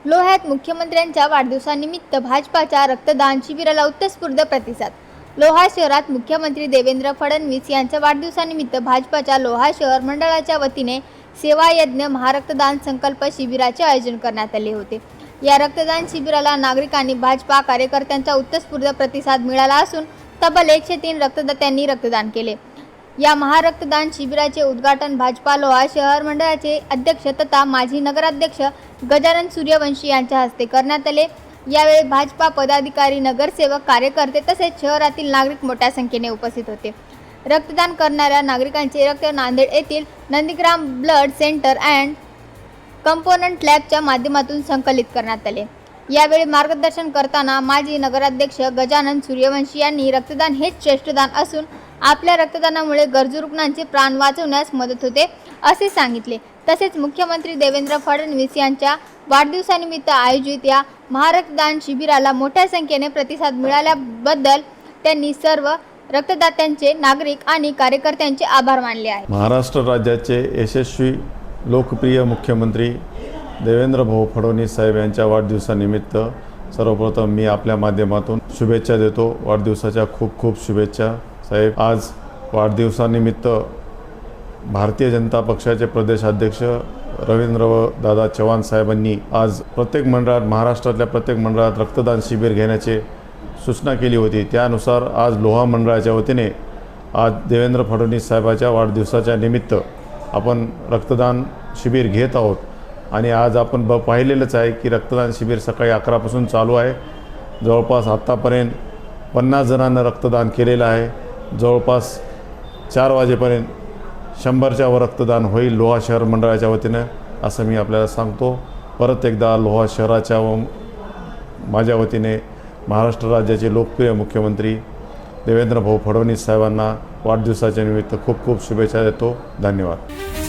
लोह्यात मुख्यमंत्र्यांच्या वाढदिवसानिमित्त भाजपाच्या रक्तदान शिबिराला उत्स्फूर्त प्रतिसाद। लोहा शहरात मुख्यमंत्री देवेंद्र फडणवीस यांच्या वाढदिवसानिमित्त भाजपाच्या लोहा शहर मंडळाच्या वतीने सेवा यज्ञ महारक्तदान संकल्प शिबिराचे आयोजन करण्यात आले होते। या रक्तदान शिबिराला नागरिकांनी भाजपा कार्यकर्त्यांचा उत्स्फूर्त प्रतिसाद मिळाला असून तब्बल 103 रक्तदात्यांनी रक्तदान केले। या महारक्तदान शिबिराचे उद्घाटन भाजपा लोहा शहर मंडळाचे अध्यक्ष तथा माजी नगराध्यक्ष गजानन सूर्यवंशी यांच्या हस्ते करण्यात आले। यावेळी भाजपा पदाधिकारी, नगरसेवक, कार्यकर्ते तसेच शहरातील नागरिक मोठ्या संख्येने उपस्थित होते। रक्तदान करणाऱ्या नागरिकांचे रक्त नांदेड येथील Nandigram blood centre and component लॅबच्या माध्यमातून संकलित करण्यात आले। यावेळी मार्गदर्शन करताना माजी नगराध्यक्ष गजानन सूर्यवंशी यांनी रक्तदान हेच श्रेष्ठ दान असून आपल्या रक्तदानामुळे गरजू रुग्णांचे प्राण वाचवण्यास मदत होते असे सांगितले। तसेच मुख्यमंत्री देवेंद्र फडणवीस यांच्या वाढदिवसानिमित्त आयोजित या महारक्तदान शिबिराला मोठ्या संख्येने प्रतिसाद मिळाल्याबद्दल त्यांनी सर्व रक्तदात्यांचे, नागरिक आणि कार्यकर्त्यांचे आभार मानले आहेत। महाराष्ट्र राज्याचे यशस्वी लोकप्रिय मुख्यमंत्री देवेंद्र भाऊ फडणवीस साहेब यांच्या वाढदिवसानिमित्त सर्वप्रथम मी आपल्या माध्यमातून शुभेच्छा देतो। वाढदिवसाच्या खूप खूप शुभेच्छा साहेब। आज वाढदिवसानिमित्त भारतीय जनता पक्षाचे प्रदेशाध्यक्ष रवींद्र दादा चव्हाण साहेबांनी आज प्रत्येक मंडळात, महाराष्ट्रातल्या प्रत्येक मंडळात रक्तदान शिबिर घेण्याची सूचना केली होती। त्यानुसार आज लोहा मंडळाच्या वतीने आज देवेंद्र फडणवीस साहेबांच्या वाढदिवसाच्या निमित्त आपण रक्तदान शिबिर घेत आहोत। आणि आज आपण पाहिलेलंच आहे की रक्तदान शिबिर सकाळी 11 पासून चालू आहे। जवळपास आत्तापर्यंत 50 जणांना रक्तदान केलेलं आहे। जवळपास 4 वाजेपर्यंत 100च्या वर रक्तदान होईल लोहा शहर मंडळाच्या वतीनं, असं मी आपल्याला सांगतो। परत एकदा लोहा शहराच्या व माझ्या वतीने महाराष्ट्र राज्याचे लोकप्रिय मुख्यमंत्री देवेंद्र भाऊ फडणवीस साहेबांना वाढदिवसाच्या निमित्त खूप खूप शुभेच्छा देतो। धन्यवाद।